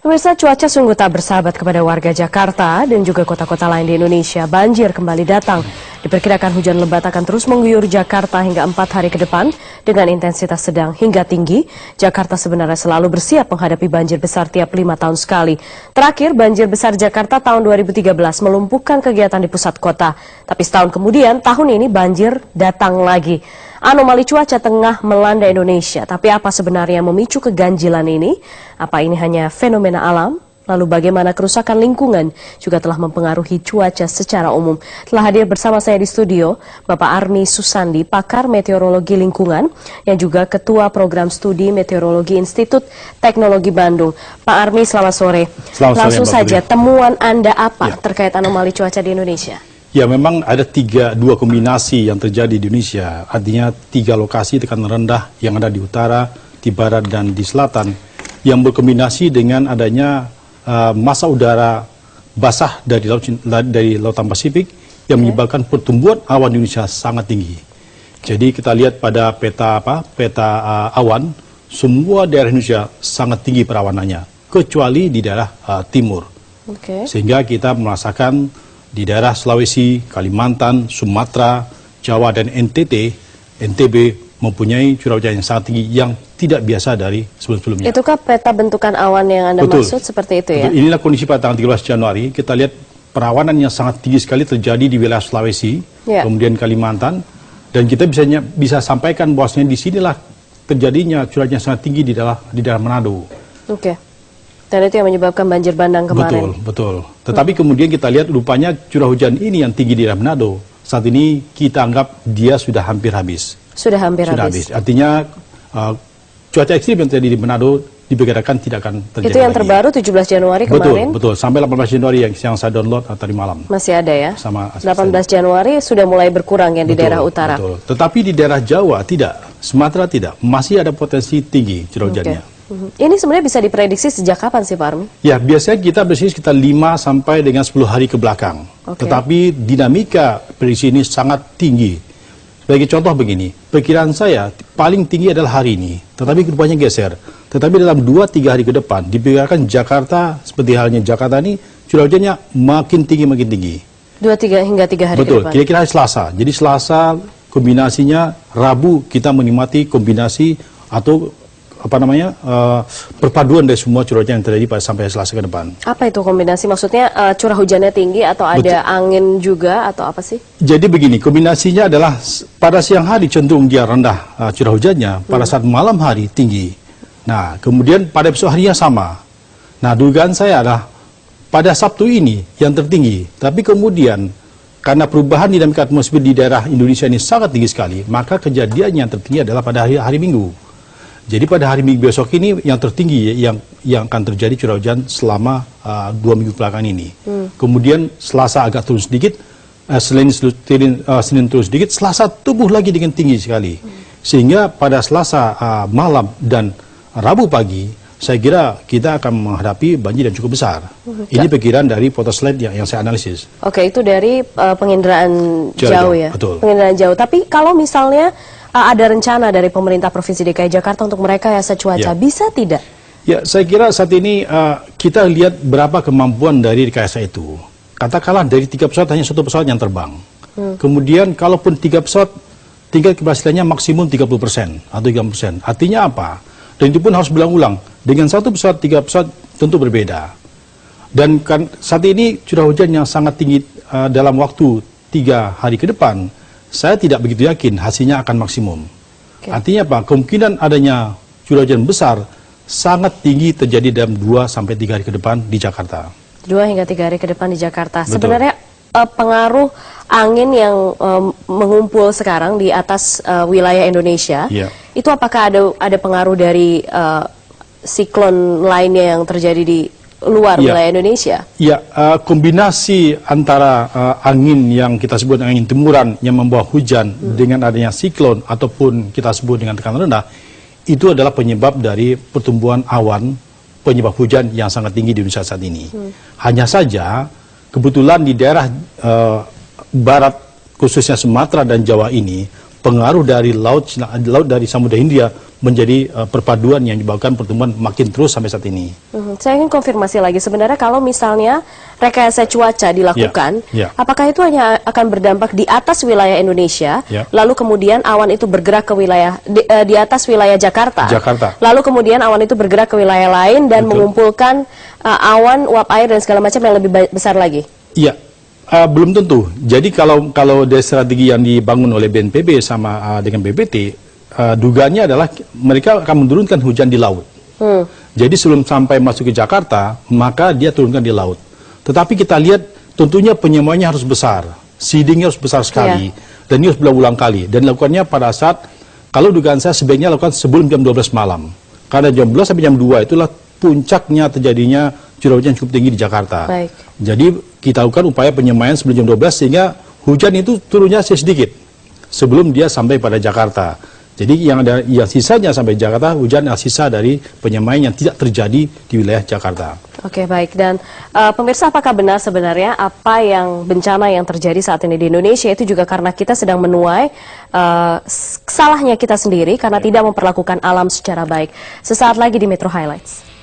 Pemirsa, cuaca sungguh tak bersahabat kepada warga Jakarta dan juga kota-kota lain di Indonesia. Banjir kembali datang. Diperkirakan hujan lebat akan terus mengguyur Jakarta hingga 4 hari ke depan dengan intensitas sedang hingga tinggi. Jakarta sebenarnya selalu bersiap menghadapi banjir besar tiap 5 tahun sekali. Terakhir, banjir besar Jakarta tahun 2013 melumpuhkan kegiatan di pusat kota. Tapi setahun kemudian, tahun ini banjir datang lagi. Anomali cuaca tengah melanda Indonesia, tapi apa sebenarnya yang memicu keganjilan ini? Apa ini hanya fenomena alam? Lalu bagaimana kerusakan lingkungan juga telah mempengaruhi cuaca secara umum? Telah hadir bersama saya di studio Bapak Army Susandi, pakar meteorologi lingkungan, yang juga Ketua Program Studi Meteorologi Institut Teknologi Bandung. Pak Army, selamat sore. Langsung saja, temuan Anda apa terkait anomali cuaca di Indonesia? Ya, memang ada dua kombinasi yang terjadi di Indonesia. Artinya 3 lokasi tekanan rendah yang ada di utara, di barat, dan di selatan, yang berkombinasi dengan adanya massa udara basah dari Lautan Pasifik yang menyebabkan pertumbuhan awan di Indonesia sangat tinggi. Jadi kita lihat pada peta awan, semua daerah Indonesia sangat tinggi perawanannya, kecuali di daerah timur. Sehingga kita merasakan di daerah Sulawesi, Kalimantan, Sumatera, Jawa, dan NTB mempunyai curah hujan yang sangat tinggi yang tidak biasa dari sebelum-sebelumnya. Itukah peta bentukan awan yang Anda maksud seperti itu ya? Inilah kondisi pada tanggal 13 Januari. Kita lihat perawanan yang sangat tinggi sekali terjadi di wilayah Sulawesi, kemudian Kalimantan, dan kita bisa sampaikan bahwasanya di sinilah terjadinya curah hujan yang sangat tinggi di daerah Manado. Dan itu yang menyebabkan banjir bandang kemarin. Betul. Tetapi kemudian kita lihat rupanya curah hujan ini yang tinggi di daerah Manado, saat ini kita anggap dia sudah hampir habis. Sudah hampir habis. Artinya cuaca ekstrim yang terjadi di Manado diperkirakan tidak akan terjadi Itu yang lagi. Terbaru 17 Januari kemarin? Betul. Sampai 18 Januari yang saya download tadi malam. Masih ada ya? Sama 18 Januari sudah mulai berkurang yang di daerah utara. Betul. Tetapi di daerah Jawa tidak, Sumatera tidak. Masih ada potensi tinggi curah hujannya. Ini sebenarnya bisa diprediksi sejak kapan sih Pak Army? Ya, biasanya kita prediksi sekitar 5 sampai dengan 10 hari ke belakang. Tetapi dinamika prediksi ini sangat tinggi. Sebagai contoh begini, perkiraan saya paling tinggi adalah hari ini, tetapi rupanya geser. Tetapi dalam 2-3 hari ke depan, diperkirakan Jakarta, seperti halnya Jakarta ini, curah hujannya makin tinggi. 2-3 hingga 3 hari ke depan? Betul, kira-kira hari Selasa. Jadi Selasa kombinasinya, Rabu kita menikmati kombinasi atau perpaduan dari semua curah hujan yang terjadi sampai Selasa ke depan. Apa itu kombinasi? Maksudnya curah hujannya tinggi atau ada angin juga atau apa sih? Jadi begini, kombinasinya adalah pada siang hari cenderung dia rendah curah hujannya, pada saat malam hari tinggi. Nah, kemudian pada besok harinya sama. Nah, dugaan saya adalah pada Sabtu ini yang tertinggi, tapi kemudian karena perubahan dinamika atmosfer di daerah Indonesia ini sangat tinggi sekali, maka kejadian yang tertinggi adalah pada hari Minggu. Jadi pada hari Minggu besok ini yang tertinggi yang akan terjadi curah hujan selama 2 minggu belakangan ini. Kemudian Selasa agak turun sedikit, Senin turun sedikit, Selasa tumbuh lagi dengan tinggi sekali. Sehingga pada Selasa malam dan Rabu pagi, saya kira kita akan menghadapi banjir yang cukup besar. Ini perkiraan dari foto slide yang saya analisis. Itu dari penginderaan jauh ya? Betul. Penginderaan jauh. Tapi kalau misalnya ada rencana dari pemerintah Provinsi DKI Jakarta untuk merekayasa cuaca, bisa tidak? Ya, saya kira saat ini kita lihat berapa kemampuan dari rekayasa itu. Katakanlah dari 3 pesawat hanya 1 pesawat yang terbang. Kemudian kalaupun 3 pesawat, tingkat keberhasilannya maksimum 30% atau 30%. Artinya apa? Dan itu pun harus berulang-ulang. Dengan 1 pesawat, 3 pesawat tentu berbeda. Dan saat ini curah hujan yang sangat tinggi dalam waktu 3 hari ke depan, saya tidak begitu yakin hasilnya akan maksimum. Artinya apa? Kemungkinan adanya curah hujan besar sangat tinggi terjadi dalam 2-3 hari ke depan di Jakarta. 2 hingga 3 hari ke depan di Jakarta. Sebenarnya pengaruh angin yang mengumpul sekarang di atas wilayah Indonesia, itu apakah ada pengaruh dari siklon lainnya yang terjadi di luar wilayah Indonesia? Ya, kombinasi antara angin yang kita sebut angin timuran yang membawa hujan dengan adanya siklon ataupun kita sebut dengan tekanan rendah, itu adalah penyebab dari pertumbuhan awan, penyebab hujan yang sangat tinggi di Indonesia saat ini. Hanya saja kebetulan di daerah barat khususnya Sumatera dan Jawa ini, pengaruh dari laut dari Samudra Hindia menjadi perpaduan yang menyebabkan pertumbuhan makin terus sampai saat ini. Saya ingin konfirmasi lagi, sebenarnya kalau misalnya rekayasa cuaca dilakukan, apakah itu hanya akan berdampak di atas wilayah Indonesia, lalu kemudian awan itu bergerak ke wilayah di atas wilayah Jakarta, lalu kemudian awan itu bergerak ke wilayah lain dan mengumpulkan awan, uap air dan segala macam yang lebih besar lagi? Iya. Belum tentu. Jadi kalau dari strategi yang dibangun oleh BNPB sama dengan BPT, dugaannya adalah mereka akan menurunkan hujan di laut. Jadi sebelum sampai masuk ke Jakarta, maka dia turunkan di laut. Tetapi kita lihat tentunya penyemuanya harus besar, seedingnya harus besar sekali, dan ini harus berulang kali. Dan lakukannya pada saat, kalau dugaan saya sebaiknya lakukan sebelum jam 12 malam. Karena jam 12 sampai jam 2 itulah puncaknya terjadinya curah hujan cukup tinggi di Jakarta. Jadi kita lakukan upaya penyemaian sebelum jam 12 sehingga hujan itu turunnya sedikit sebelum dia sampai pada Jakarta. Jadi yang sisanya sampai Jakarta, hujan yang sisa dari penyemaian yang tidak terjadi di wilayah Jakarta. Oke, baik. Dan pemirsa, apakah benar sebenarnya apa yang bencana yang terjadi saat ini di Indonesia itu juga karena kita sedang menuai salahnya kita sendiri karena tidak memperlakukan alam secara baik? Sesaat lagi di Metro Highlights.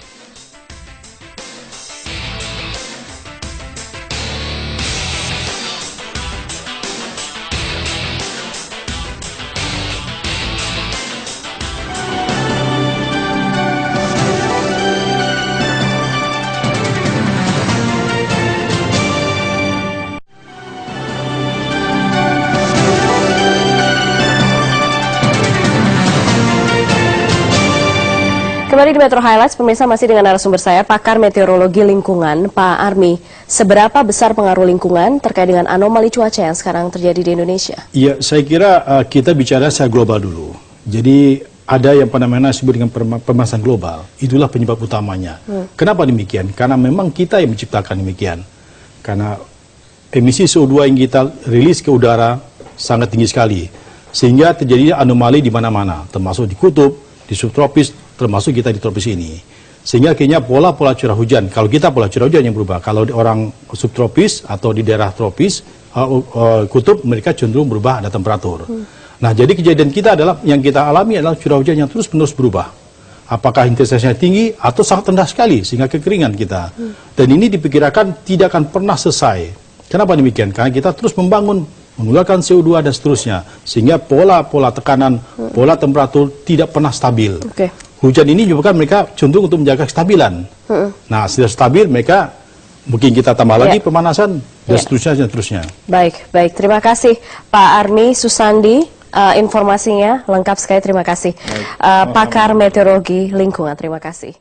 Kembali di Metro Highlights, pemirsa, masih dengan narasumber saya, pakar meteorologi lingkungan, Pak Army. Seberapa besar pengaruh lingkungan terkait dengan anomali cuaca yang sekarang terjadi di Indonesia? Iya, saya kira kita bicara secara global dulu. Jadi ada yang fenomena disebut dengan pemanasan global. Itulah penyebab utamanya. Kenapa demikian? Karena memang kita yang menciptakan demikian. Karena emisi CO2 yang kita rilis ke udara sangat tinggi sekali. Sehingga terjadi anomali di mana-mana, termasuk di kutub, di subtropis, termasuk kita di tropis ini. Sehingga akhirnya pola-pola curah hujan, kalau kita pola curah hujan yang berubah, kalau di orang subtropis atau di daerah tropis, kutub, mereka cenderung berubah ada temperatur. Nah, jadi kejadian kita adalah, yang kita alami adalah curah hujan yang terus-menerus berubah. Apakah intensitasnya tinggi atau sangat rendah sekali, sehingga kekeringan kita. Dan ini diperkirakan tidak akan pernah selesai. Kenapa demikian? Karena kita terus mengeluarkan CO2 dan seterusnya, sehingga pola-pola tekanan, pola temperatur tidak pernah stabil. Hujan ini juga kan mereka cenderung untuk menjaga kestabilan. Nah, sudah stabil, mereka mungkin kita tambah lagi pemanasan dan seterusnya. Baik. Terima kasih Pak Army Susandi, informasinya lengkap sekali. Terima kasih. Pakar meteorologi lingkungan. Terima kasih.